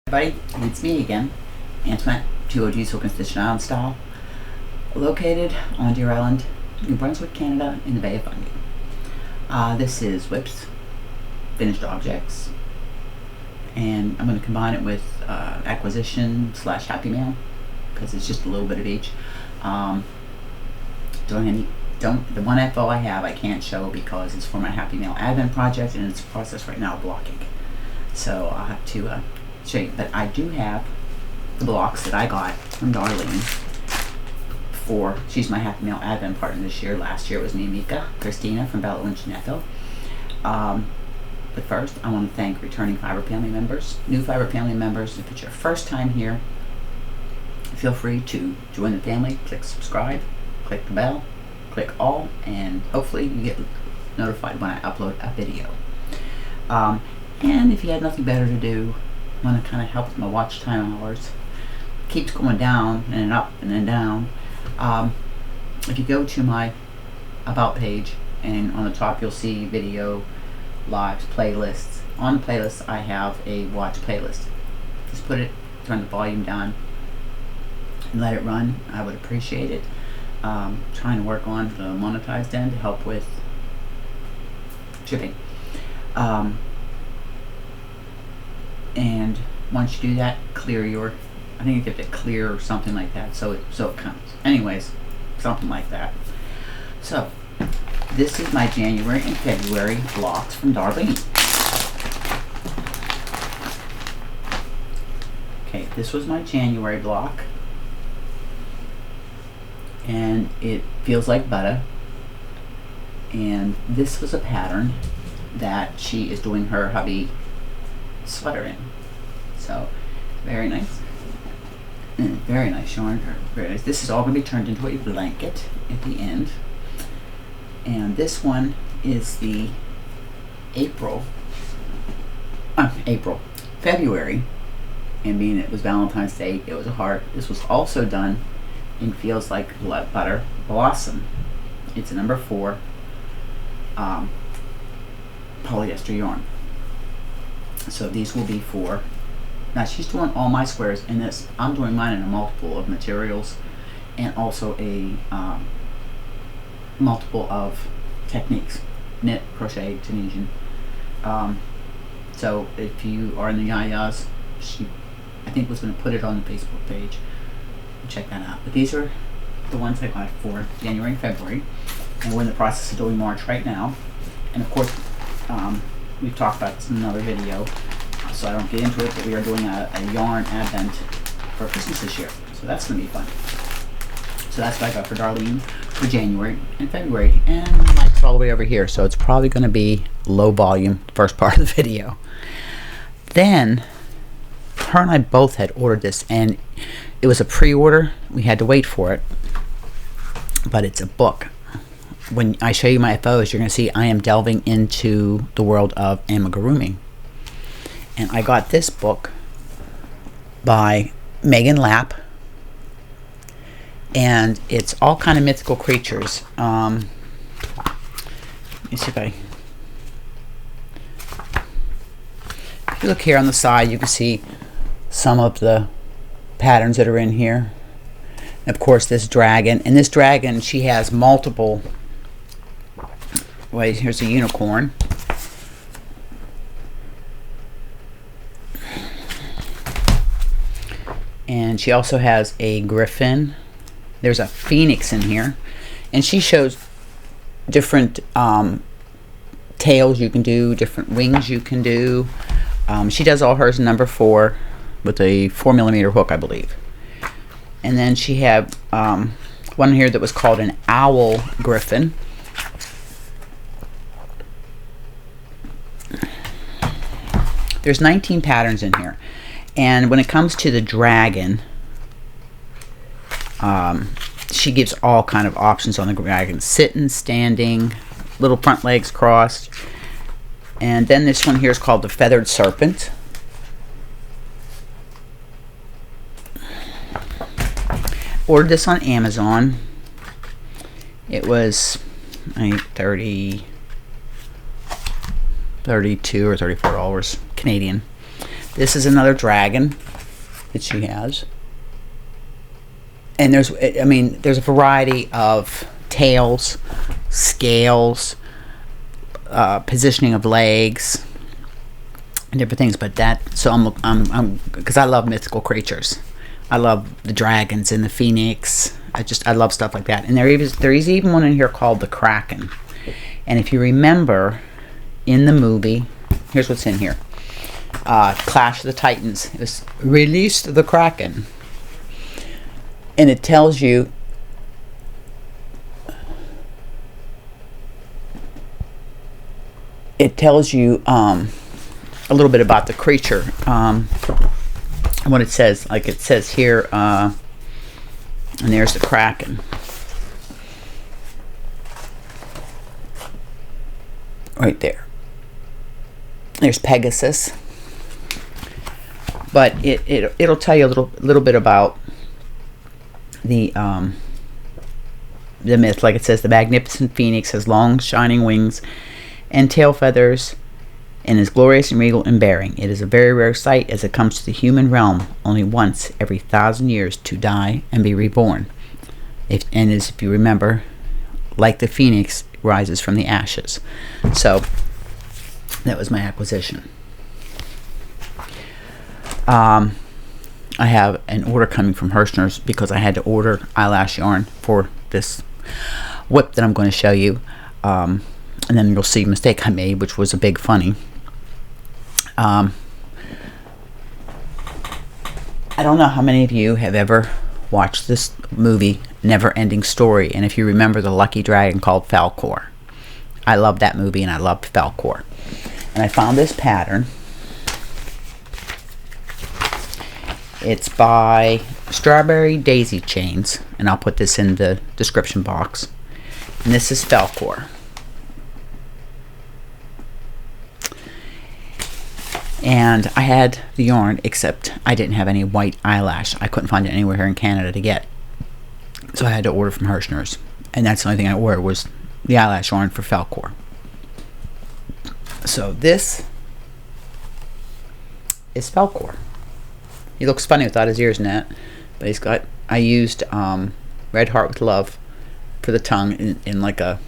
Everybody, it's me again, Antoinette, 2OG Silken Stitch Island Style, located on Deer Island, New Brunswick, Canada, in the Bay of Fundy. This is WIPs, finished objects, and I'm going to combine it with acquisition / happy mail, because it's just a little bit of each. The one FO I have I can't show because it's for my happy mail advent project, and it's a process right now of blocking. So I'll have to show you, but I do have the blocks that I got from Darlene she's my happy mail advent partner this year. Last year it was me and Mika, Christina from Bella Antionettetheonly. But first I want to thank returning Fiber family members, new Fiber family members. If it's your first time here, feel free to join the family. Click subscribe, click the bell, click all, and hopefully you get notified when I upload a video. And if you had nothing better to do, want to kind of help with my watch time hours, keeps going down and then up and then down. If you go to my about page, and on the top you'll see video, lives, playlists. On the playlist I have a watch playlist. Just turn the volume down and let it run. I would appreciate it. Trying to work on the monetized end to help with shipping. And once you do that, clear your, I think you have to clear or something like that, so it counts. Anyways, something like that. So this is my January and February blocks from Darlene. Okay, this was my January block, and it feels like butter. And this was a pattern that she is doing her hubby sweater in. So very nice. Very nice yarn. Very nice. This is all going to be turned into a blanket at the end. And this one is the February, and being it was Valentine's Day, it was a heart. This was also done in Feels Like Butter Blossom. It's a number 4 polyester yarn. So these will be for, now she's doing all my squares in this. I'm doing mine in a multiple of materials, and also a multiple of techniques: knit, crochet, Tunisian. So if you are in the yayas, she I think was going to put it on the Facebook page. Check that out. But these are the ones I got for January and February, and we're in the process of doing March right now. And of course, we've talked about this in another video, so I don't get into it, but we are doing a yarn advent for Christmas this year, so that's going to be fun. So that's what I got for Darlene for January and February. And the mic's all the way over here, so it's probably going to be low volume first part of the video. Then her and I both had ordered this, and it was a pre-order. We had to wait for it, but it's a book. When I show you my FOs, you're going to see I am delving into the world of amigurumi. And I got this book by Lapp, and it's all kind of mythical creatures. Let me see if you look here on the side, you can see some of the patterns that are in here. And of course, this dragon. And this dragon, she has multiple. Wait, here's a unicorn. And she also has a griffin. There's a phoenix in here. And she shows different tails you can do, different wings you can do. She does all hers number 4 with a 4mm hook, I believe. And then she had one here that was called an owl griffin. There's 19 patterns in here, and when it comes to the dragon, she gives all kind of options on the dragon: sitting, standing, little front legs crossed. And then this one here is called the feathered serpent. Ordered this on Amazon. It was, I think, 32 or $34 Canadian. This is another dragon that she has. And there's a variety of tails, scales, positioning of legs, and different things. But I'm because I love mythical creatures. I love the dragons and the phoenix. I love stuff like that. And there is even one in here called the Kraken. And if you remember, in the movie, here's what's in here. Clash of the Titans. It was Release the Kraken. And it tells you a little bit about the creature. What it says, like it says here, and there's the Kraken. Right there. There's Pegasus. But it'll tell you a little bit about the myth. Like it says, the magnificent phoenix has long shining wings and tail feathers and is glorious and regal in bearing. It is a very rare sight as it comes to the human realm only once every 1,000 years to die and be reborn. If you remember, like the phoenix, rises from the ashes. So that was my acquisition. I have an order coming from Hirschner's because I had to order eyelash yarn for this WIP that I'm going to show you. And then you'll see a mistake I made, which was a big funny. I don't know how many of you have ever watched this movie, Never Ending Story, and if you remember the lucky dragon called Falkor. I love that movie and I loved Falkor. And I found this pattern. It's by Strawberry Daisy Chains, and I'll put this in the description box. And this is Falkor. And I had the yarn, except I didn't have any white eyelash. I couldn't find it anywhere here in Canada to get. So I had to order from Hirschner's. And that's the only thing I ordered was the eyelash yarn for Falkor. So this is Falkor. He looks funny without his ears in that. But he's got, I used Red Heart with Love for the tongue in like a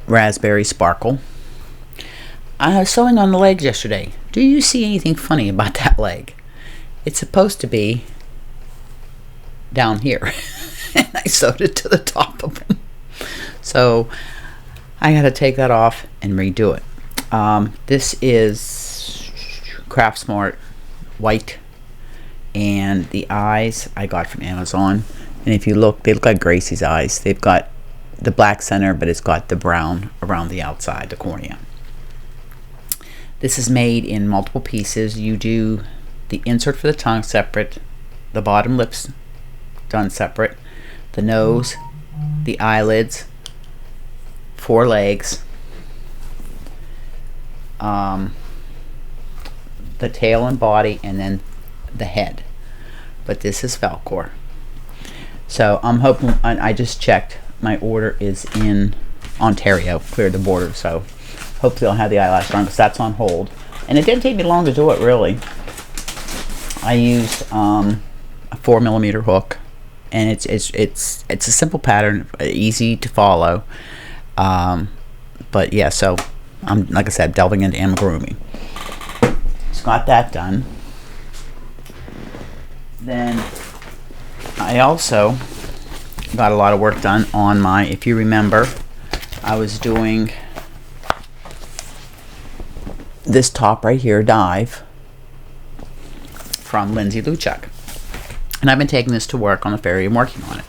raspberry sparkle. I was sewing on the legs yesterday. Do you see anything funny about that leg? It's supposed to be down here. And I sewed it to the top of them. So I got to take that off and redo it. This is Craft Smart white. And the eyes I got from Amazon. And if you look, they look like Gracie's eyes. They've got the black center, but it's got the brown around the outside, the cornea. This is made in multiple pieces. You do the insert for the tongue separate, the bottom lips done separate, the nose, the eyelids, 4 legs, the tail and body, and then the head. But this is Falkor. So I'm hoping, I just checked, my order is in Ontario, cleared the border, so hopefully I'll have the eyelash on because that's on hold. And it didn't take me long to do it, really. I used a 4mm hook, and it's a simple pattern, easy to follow. But yeah, so I'm, like I said, delving into amigurumi. Just got that done. Then I also got a lot of work done on my, if you remember, I was doing this top right here, Dive, from Lindsay Luchuk. And I've been taking this to work on the ferry and working on it.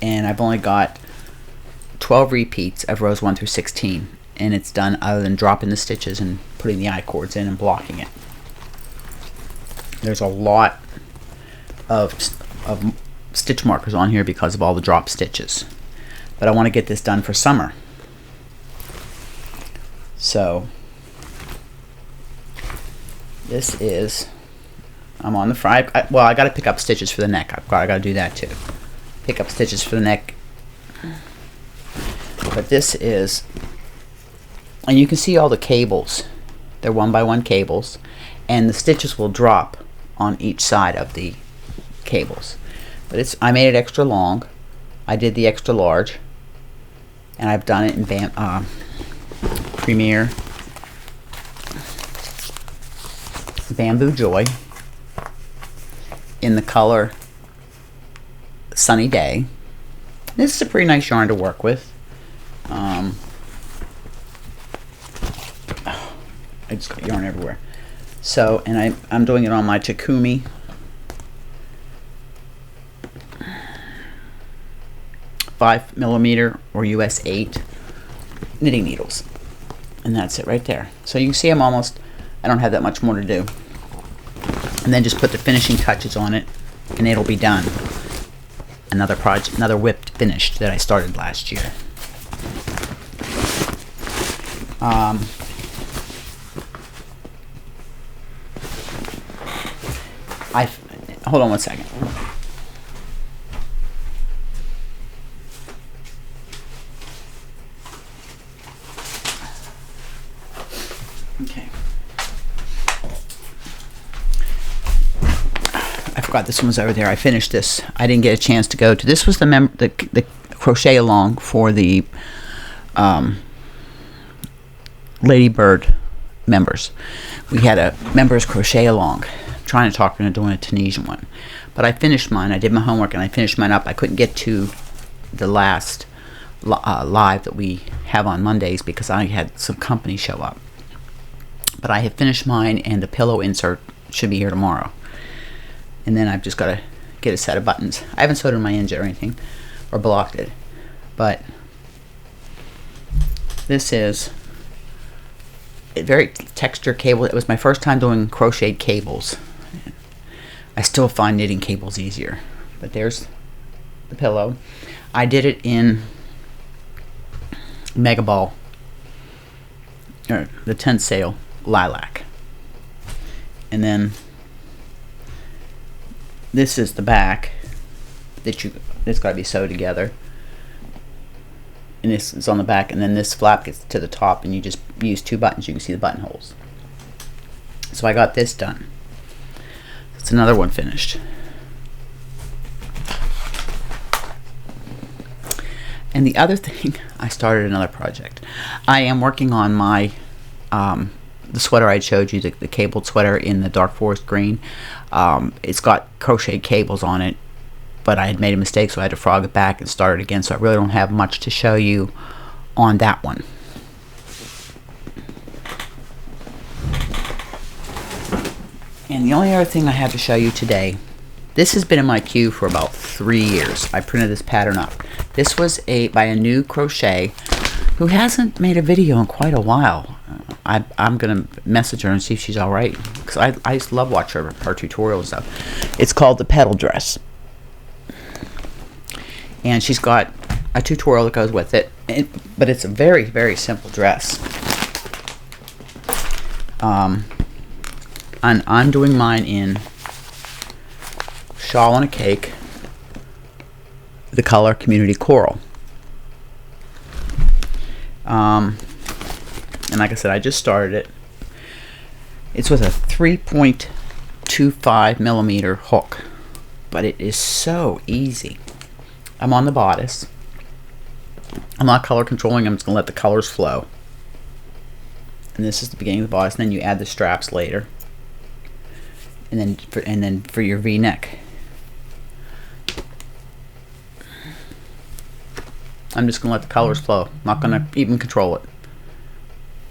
And I've only got 12 repeats of rows 1 through 16. And it's done other than dropping the stitches and putting the I-cords in and blocking it. There's a lot of stitch markers on here because of all the drop stitches. But I want to get this done for summer. So this is, I'm on the front. Well, I got to pick up stitches for the neck. I got to do that too. Pick up stitches for the neck. But this is And you can see all the cables. They're 1x1 cables, and the stitches will drop on each side of the cables. But I made it extra long. I did the extra large, and I've done it in Premier Bamboo Joy in the color Sunny Day. This is a pretty nice yarn to work with. I just got yarn everywhere. So, and I'm doing it on my Takumi $5mm or US 8 knitting needles, and that's it right there. So you can see I don't have that much more to do, and then just put the finishing touches on it, and it'll be done. Another project, another WIP finished that I started last year. Hold on one second. Okay. I forgot this one was over there. I finished this. I didn't get a chance to go to. This was the crochet along for the Ladybird members. We had a members crochet along. I'm trying to talk into doing a Tunisian one, but I finished mine. I did my homework and I finished mine up. I couldn't get to the last live that we have on Mondays because I had some company show up. But I have finished mine, and the pillow insert should be here tomorrow. And then I've just got to get a set of buttons. I haven't sewed in my ends or anything, or blocked it. But this is a very texture cable. It was my first time doing crocheted cables. I still find knitting cables easier. But there's the pillow. I did it in Mega Ball, or the 10th sale lilac. And then this is the back that's got to be sewed together, and this is on the back, and then this flap gets to the top, and you just use 2 buttons. You can see the buttonholes. So I got this done. It's another one finished. And the other thing, I started another project. I am working on my the sweater I showed you, the cabled sweater in the dark forest green. It's got crochet cables on it, but I had made a mistake, so I had to frog it back and start it again. So I really don't have much to show you on that one. And the only other thing I have to show you today, this has been in my queue for about 3 years. I printed this pattern up. This was by Annoo Crochet, who hasn't made a video in quite a while. I'm gonna message her and see if she's all right, because I used to love watch her tutorials and stuff. It's called the Petal dress, and she's got a tutorial that goes with it. But it's a very, very simple dress. And I'm doing mine in Shawl on a Cake, the color Community Coral. And like I said, I just started it. It's with a 3.25mm hook, but it is so easy. I'm on the bodice. I'm not color controlling. I'm just gonna let the colors flow. And this is the beginning of the bodice. And then you add the straps later. And then for your V-neck, I'm just gonna let the colors flow. I'm not gonna even control it.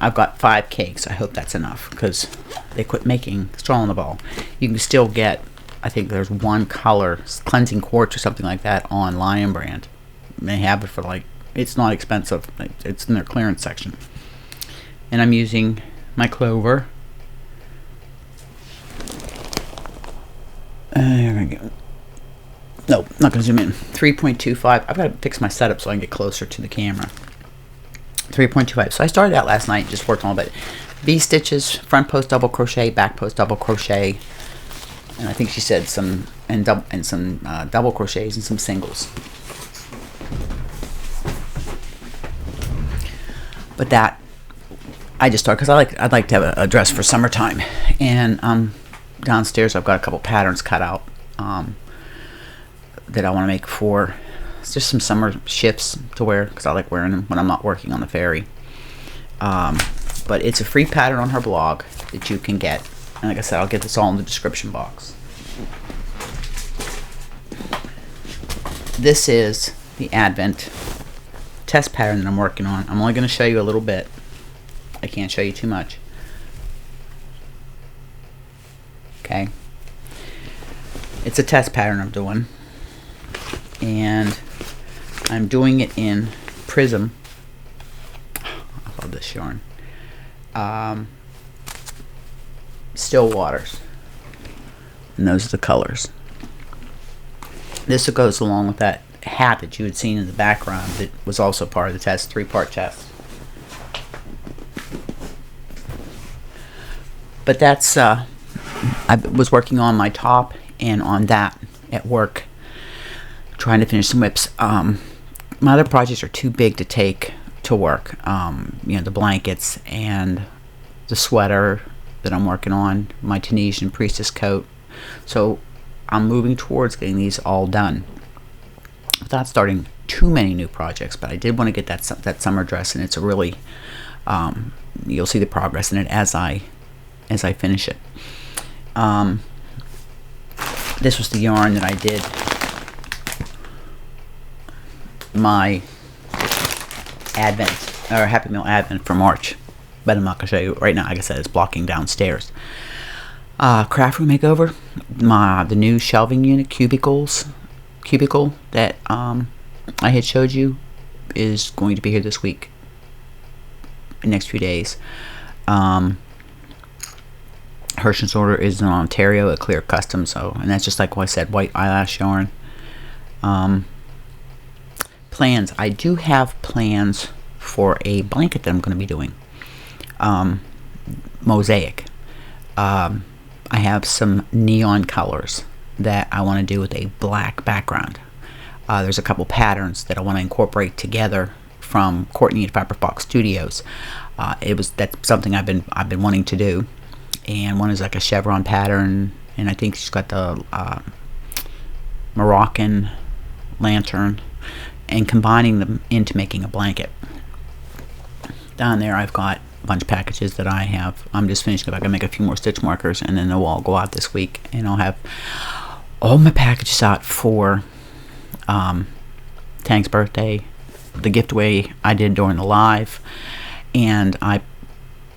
I've got 5 cakes. I hope that's enough, because they quit making straw on the ball. You can still get, I think there's one color, cleansing quartz or something like that on Lion Brand. They have it for like, it's not expensive. It's in their clearance section. And I'm using my clover. There we go. Nope, not going to zoom in. 3.25. I've got to fix my setup so I can get closer to the camera. 3.25. So I started out last night, just worked on a bit. V-stitches, front post double crochet, back post double crochet, and I think she said some double crochets and some singles. But that I just thought, because I'd like to have a dress for summertime, and downstairs I've got a couple patterns cut out that I want to make for just some summer shifts to wear, because I like wearing them when I'm not working on the ferry. But it's a free pattern on her blog that you can get, and like I said, I'll get this all in the description box. This is the Advent test pattern that I'm working on. I'm only going to show you a little bit. I can't show you too much. Okay. It's a test pattern I'm doing, and I'm doing it in Prism. I love this yarn. Still waters, and those are the colors. This goes along with that hat that you had seen in the background that was also part of the test, 3-part test. But that's I was working on my top and on that at work, trying to finish some WIPs. My other projects are too big to take to work. You know, the blankets and the sweater that I'm working on, my Tunisian priestess coat. So I'm moving towards getting these all done without starting too many new projects. But I did want to get that summer dress, and it's a really you'll see the progress in it as I finish it. This was the yarn that I did my Advent or Happy Meal Advent for March, but I'm not gonna show you right now. Like I said, it's blocking downstairs. Craft room makeover. The new shelving unit cubicle that I had showed you is going to be here this week, the next few days. Hershen's order is in Ontario at Clear Custom, and that's just like what I said, white eyelash yarn. Plans. I do have plans for a blanket that I'm going to be doing. Mosaic. I have some neon colors that I want to do with a black background. There's a couple patterns that I want to incorporate together from Courtney at Fabric Box Studios. That's something I've been wanting to do. And one is like a chevron pattern, and I think she's got the Moroccan lantern, and combining them into making a blanket. Down there I've got a bunch of packages that I'm just finishing up. I can make a few more stitch markers, and then they'll all go out this week, and I'll have all my packages out for Tank's birthday, the giveaway I did during the live, and I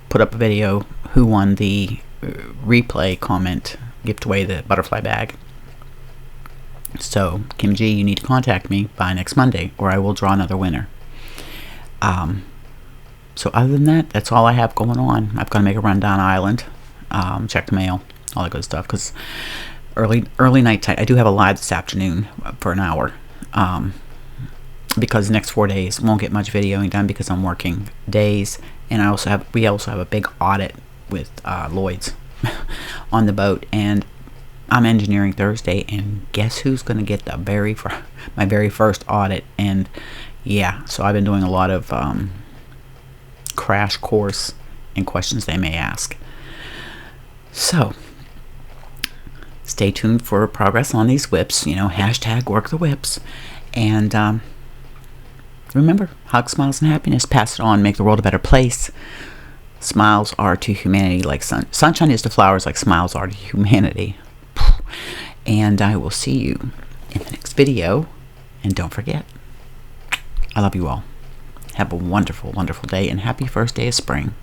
put up a video who won the replay comment giveaway, the butterfly bag. So Kim G, you need to contact me by next Monday, or I will draw another winner. So other than that, that's all I have going on. I've got to make a run down Island, check the mail, all that good stuff, because early night time. I do have a live this afternoon for an hour, because the next 4 days won't get much videoing done because I'm working days, and we also have a big audit with Lloyd's on the boat, and I'm engineering Thursday, and guess who's going to get my very first audit? And yeah, so I've been doing a lot of crash course and questions they may ask. So stay tuned for progress on these WIPs. Hashtag work the WIPs, and remember, hug, smiles, and happiness. Pass it on. Make the world a better place. Smiles are to humanity like sunshine is to flowers, like smiles are to humanity. And I will see you in the next video. And don't forget, I love you all. Have a wonderful, wonderful day, and happy first day of spring.